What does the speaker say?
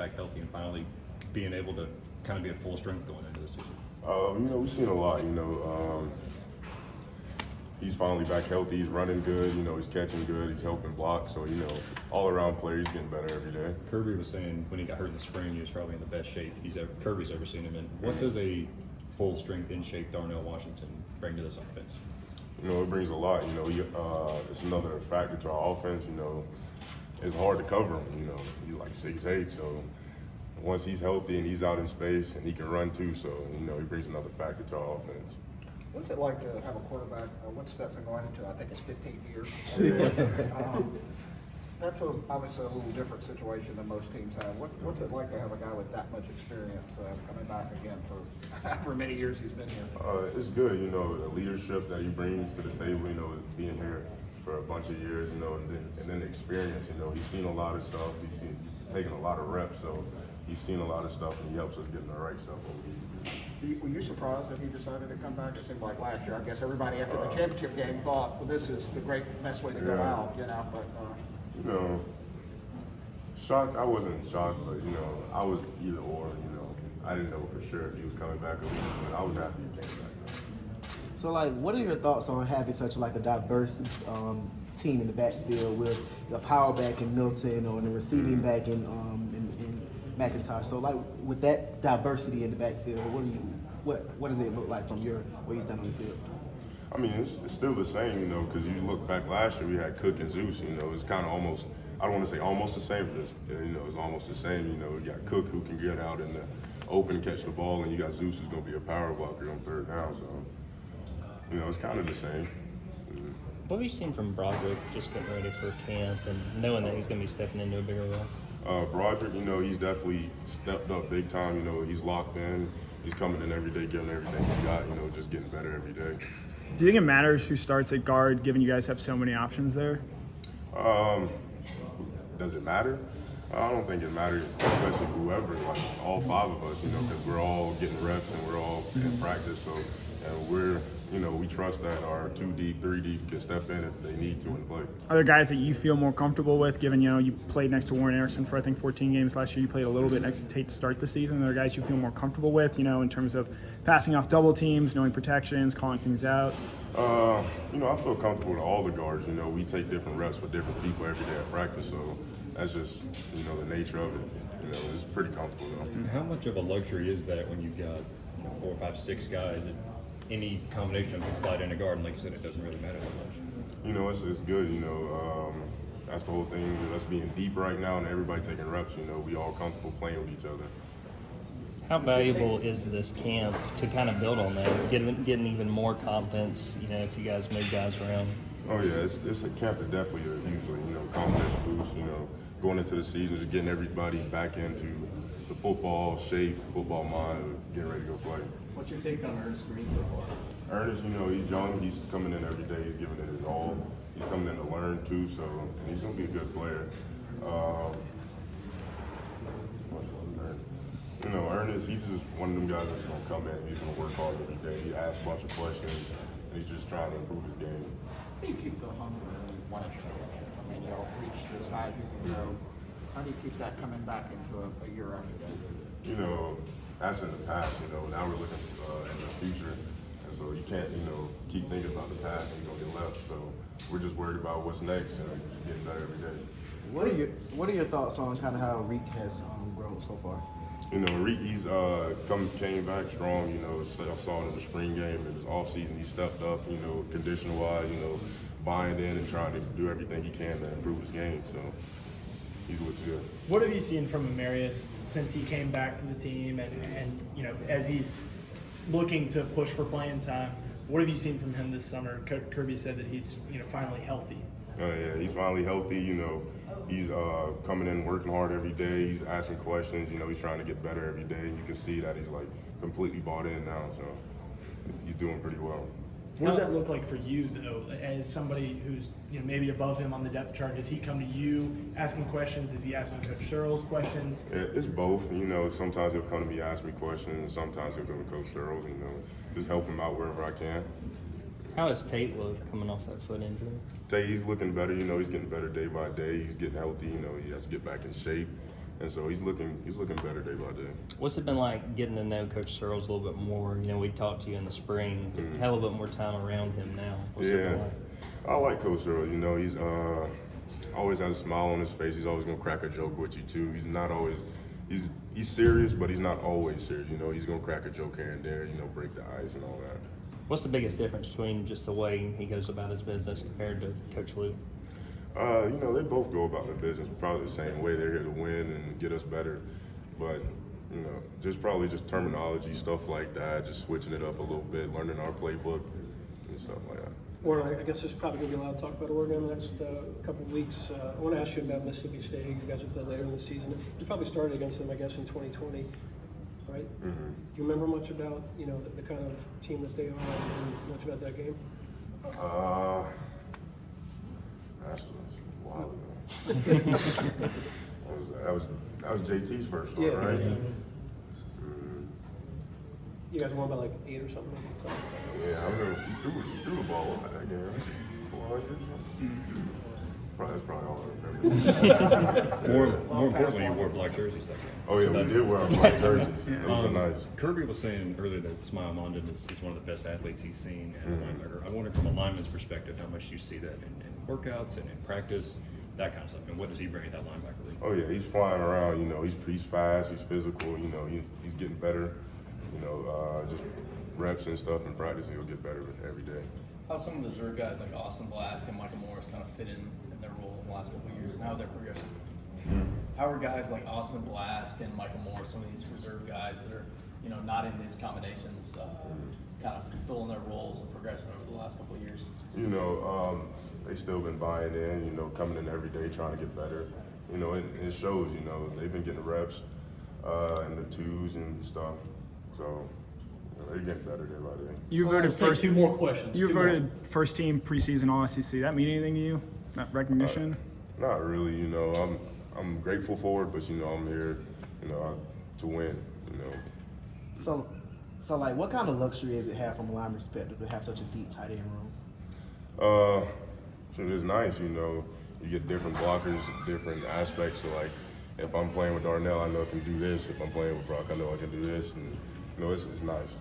back healthy and finally being able to kind of be at full strength going into the season? We've seen a lot. He's finally back healthy. He's running good. He's catching good. He's helping block. So, all around player, he's getting better every day. Kirby was saying when he got hurt in the spring, he was probably in the best shape Kirby's ever seen him in. What does a full strength, in shape Darnell Washington bring to this offense? It brings a lot. It's another factor to our offense. It's hard to cover him. He's like 6'8", so once he's healthy and he's out in space and he can run too, so he brings another factor to our offense. What's it like to have a quarterback? What's Stetson going into? I think it's 15 years. That's obviously a little different situation than most teams have. What's it like to have a guy with that much experience coming back again for however many years he's been here? It's good, the leadership that he brings to the table, being here for a bunch of years, and then the experience, he's seen a lot of stuff. He's taken a lot of reps, so he's seen a lot of stuff, and he helps us get in the right stuff over the years. Were you surprised that he decided to come back? It seemed like last year, I guess everybody after the championship game thought, well, this is the best way to go out, but. Shocked, I wasn't shocked, but, I was either or, I didn't know for sure if he was coming back or not, but I was happy he came back. So, what are your thoughts on having such a diverse team in the backfield with a power back in Milton or the receiving back in McIntosh? So, with that diversity in the backfield, what does it look like from where you stand on the field? I mean, it's still the same, because you look back last year, we had Cook and Zeus, it's kind of almost, I don't want to say almost the same, but it's almost the same, you got Cook who can get out in the open, catch the ball, and you got Zeus who's going to be a power blocker on third down, so, it's kind of the same. What have you seen from Broderick just getting ready for camp and knowing that he's going to be stepping into a bigger role? Broderick, he's definitely stepped up big time, he's locked in, he's coming in every day, giving everything he's got, just getting better every day. Do you think it matters who starts at guard, given you guys have so many options there? Does it matter? I don't think it matters, especially whoever, all five of us, because we're all getting reps and we're all in practice. So, and we trust that our 2 deep, 3 deep can step in if they need to and play. Are there guys that you feel more comfortable with, given, you played next to Warren Erickson for, I think, 14 games last year. You played a little bit next to Tate to start the season. Are there guys you feel more comfortable with, in terms of passing off double teams, knowing protections, calling things out? I feel comfortable with all the guards. We take different reps with different people every day at practice, so that's just, the nature of it. It's pretty comfortable, though. And how much of a luxury is that when you've got 4, 5, 6 guys that any combination of them can slide in a guard, and like you said, it doesn't really matter that much? It's good, that's the whole thing with us being deep right now and everybody taking reps, we all comfortable playing with each other. How valuable is this camp to kind of build on that, getting even more confidence, if you guys move guys around? Oh yeah, it's a camp is definitely a hugely, confidence boost, going into the season, just getting everybody back into the football shape, football mind, getting ready to go play. What's your take on Ernest Green so far? Ernest, he's young, he's coming in every day, he's giving it his all. He's coming in to learn too, so and he's gonna be a good player. Ernest, he's just one of them guys that's gonna come in, he's gonna work hard every day. He asks a bunch of questions, and he's just trying to improve his game. How do you keep the hunger and want to championship? I mean, reached as high as you can go. How do you keep that coming back into a year after that? That's in the past, now we're looking in the future. And so you can't, keep thinking about the past and you're gonna get left. So we're just worried about what's next and just getting better every day. What are your thoughts on kind of how Reek has grown so far? Reek, he's came back strong, I saw it in the spring game, in his offseason, he stepped up, condition-wise, buying in and trying to do everything he can to improve his game, so he's what's good. What have you seen from Amarius since he came back to the team and as he's looking to push for playing time? What have you seen from him this summer? Kirby said that he's finally healthy. Yeah, he's finally healthy, He's coming in, working hard every day. He's asking questions. He's trying to get better every day. You can see that he's completely bought in now. So he's doing pretty well. What does that look like for you, though, as somebody who's maybe above him on the depth chart? Does he come to you asking questions? Is he asking Coach Searles questions? It's both. Sometimes he'll come to me, ask me questions, and sometimes he'll go to Coach Searles. Just help him out wherever I can. How does Tate look coming off that foot injury? Tate, he's looking better. He's getting better day by day. He's getting healthy. He has to get back in shape. And so he's looking better day by day. What's it been like getting to know Coach Searles a little bit more? You know, we talked to you in the spring. Have a little bit more time around him now. What's it been like? I like Coach Searles. You know, he's always has a smile on his face. He's always gonna crack a joke with you too. He's not always he's serious, but he's not always serious. You know, he's gonna crack a joke here and there. You know, break the ice and all that. What's the biggest difference between just the way he goes about his business compared to Coach Lou? You know, they both go about their business probably the same way. They're here to win and get us better. But, you know, probably just terminology, stuff like that, just switching it up a little bit, learning our playbook and stuff like that. Warren, I guess there's probably going to be a lot of talk about Oregon in the next couple of weeks. I want to ask you about Mississippi State. You guys will play later in the season. You probably started against them, I guess, in 2020, right? Mm-hmm. Do you remember much about, you know, the kind of team that they are and much about that game? That's a while ago. that was JT's first one, Yeah. right? Yeah. You guys won by like 8 or something? Yeah, I remember he threw the ball that game. 400. That's probably all I remember. More importantly, you wore black jerseys that game. Oh yeah, we did wear our black jerseys. Those were nice. Kirby was saying earlier that Smile Mondon is one of the best athletes he's seen at a linebacker. I wonder from a lineman's perspective how much you see that in workouts and in practice, that kind of stuff. And what does he bring at that linebacker room? Oh yeah, he's flying around. You know, he's fast, he's physical. You know, he's getting better. You know, just reps and stuff in practice, he'll get better every day. How some of the reserve guys like Austin Blask and Michael Morris kind of fit in their role in the last couple of years and how they're progressing? How are guys like Austin Blask and Michael Morris, some of these reserve guys that are, you know, not in these combinations, kind of filling their roles and progressing over the last couple of years? You know, they still been buying in, you know, coming in every day trying to get better. You know, it shows, you know, they've been getting reps and the twos and stuff. So, you know, they're getting better day by day. You So voted let's take first. 2 more questions. You 2 more. voted first team preseason All SEC. That mean anything to you? That recognition? Not really, you know, I'm grateful for it, but, you know, I'm here, you know, to win, you know. So like, what kind of luxury is it have from a line perspective to have such a deep tight end room? So it's nice, you know, you get different blockers, different aspects. So like, if I'm playing with Darnell, I know I can do this. If I'm playing with Brock, I know I can do this. And, you know, it's nice.